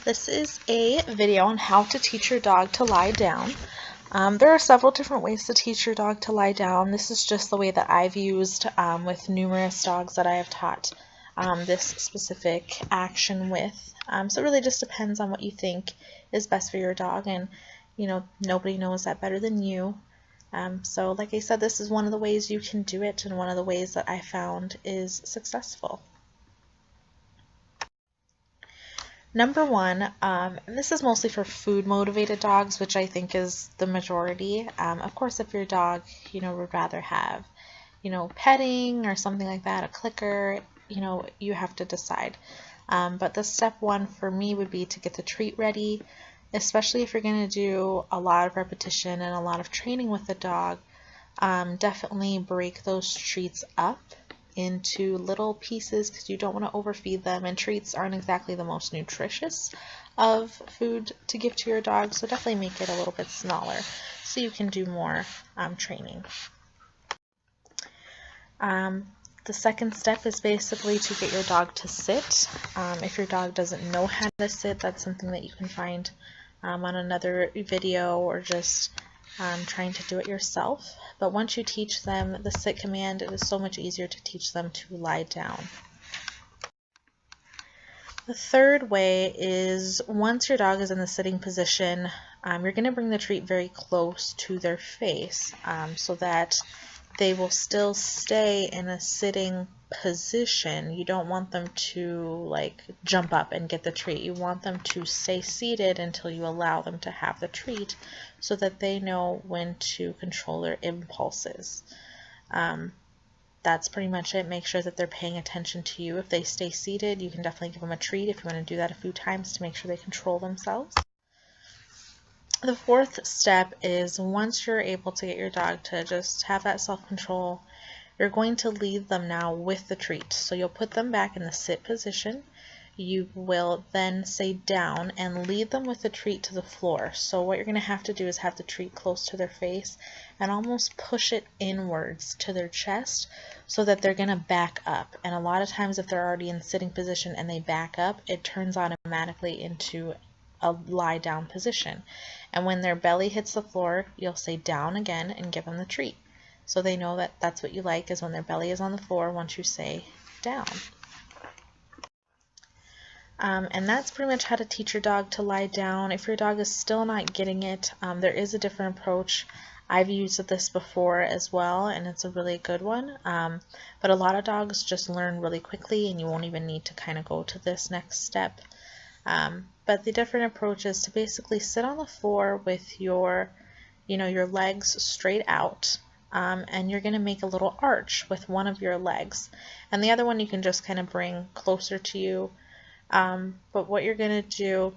This is a video on how to teach your dog to lie down. There are several different ways to teach your dog to lie down. This is just the way that I've used with numerous dogs that I have taught this specific action with. So it really just depends on what you think is best for your dog, and nobody knows that better than you. So like I said, this is one of the ways you can do it, and one of the ways that I found is successful. Number one, and this is mostly for food motivated dogs, which I think is the majority. Of course, if your dog, would rather have, petting or something like that, a clicker, you have to decide. But the step one for me would be to get the treat ready, especially if you're going to do a lot of repetition and a lot of training with the dog. Definitely break those treats up into little pieces because you don't want to overfeed them, and treats aren't exactly the most nutritious of food to give to your dog, so definitely make it a little bit smaller so you can do more training. The second step is basically to get your dog to sit. If your dog doesn't know how to sit, that's something that you can find on another video, or just trying to do it yourself. But once you teach them the sit command, it is so much easier to teach them to lie down. The third way is, once your dog is in the sitting position, you're going to bring the treat very close to their face so that they will still stay in a sitting position. You don't want them to jump up and get the treat. You want them to stay seated until you allow them to have the treat, so that they know when to control their impulses. That's pretty much it. Make sure that they're paying attention to you. If they stay seated, you can definitely give them a treat if you want to do that a few times to make sure they control themselves. The fourth step is, once you're able to get your dog to just have that self-control, you're going to lead them now with the treat. So you'll put them back in the sit position. You will then say down and lead them with the treat to the floor. So what you're going to have to do is have the treat close to their face and almost push it inwards to their chest so that they're going to back up. And a lot of times if they're already in sitting position and they back up, it turns automatically into a lie down position. And when their belly hits the floor, you'll say down again and give them the treat. So they know that that's what you like, is when their belly is on the floor once you say down. And that's pretty much how to teach your dog to lie down. If your dog is still not getting it, there is a different approach. I've used this before as well, and it's a really good one. But a lot of dogs just learn really quickly, and you won't even need to kind of go to this next step. But the different approach is to basically sit on the floor with your legs straight out. And you're going to make a little arch with one of your legs, and the other one you can just kind of bring closer to you. But what you're going to do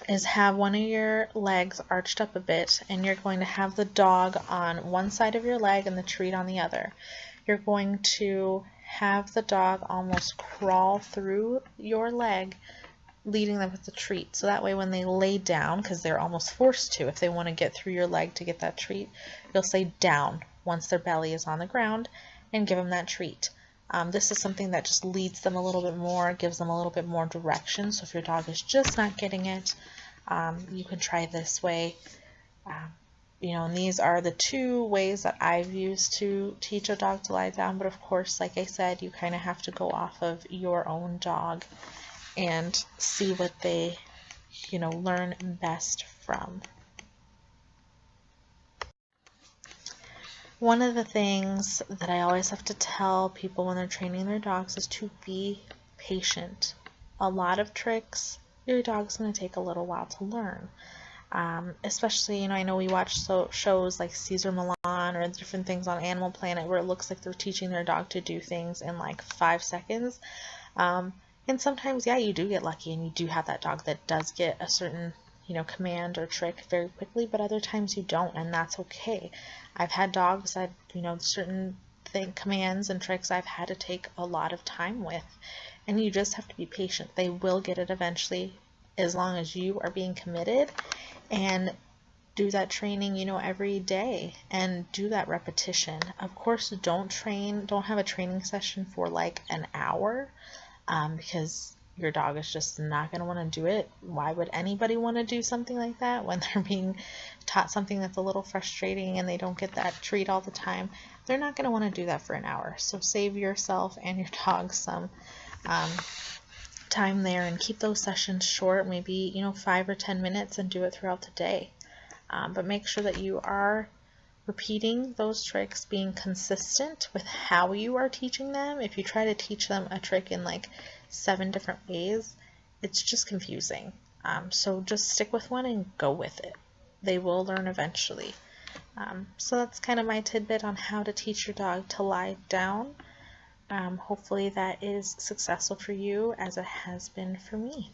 is have one of your legs arched up a bit, and you're going to have the dog on one side of your leg and the treat on the other. You're going to have the dog almost crawl through your leg, leading them with the treat. So that way when they lay down, because they're almost forced to, if they want to get through your leg to get that treat, you'll say down once their belly is on the ground and give them that treat. This is something that just leads them a little bit more, gives them a little bit more direction. So if your dog is just not getting it, you can try this way. And these are the two ways that I've used to teach a dog to lie down. But of course, like I said, you kind of have to go off of your own dog and see what they, learn best from. One of the things that I always have to tell people when they're training their dogs is to be patient. A lot of tricks, your dog's going to take a little while to learn. Especially, I know we watch shows like Cesar Millan or different things on Animal Planet where it looks like they're teaching their dog to do things in like 5 seconds. And sometimes, yeah, you do get lucky and you do have that dog that does get a certain, command or trick very quickly, but other times you don't, and that's okay. I've had dogs that, certain commands and tricks I've had to take a lot of time with, and you just have to be patient. They will get it eventually, as long as you are being committed and do that training, every day, and do that repetition. Of course, don't have a training session for like an hour, because your dog is just not going to want to do it. Why would anybody want to do something like that when they're being taught something that's a little frustrating and they don't get that treat all the time? They're not going to want to do that for an hour. So save yourself and your dog some time there and keep those sessions short, maybe 5 or 10 minutes, and do it throughout the day. But make sure that you are repeating those tricks, being consistent with how you are teaching them. If you try to teach them a trick in like 7 different ways, it's just confusing. So just stick with one and go with it. They will learn eventually. So that's kind of my tidbit on how to teach your dog to lie down. Hopefully that is successful for you as it has been for me.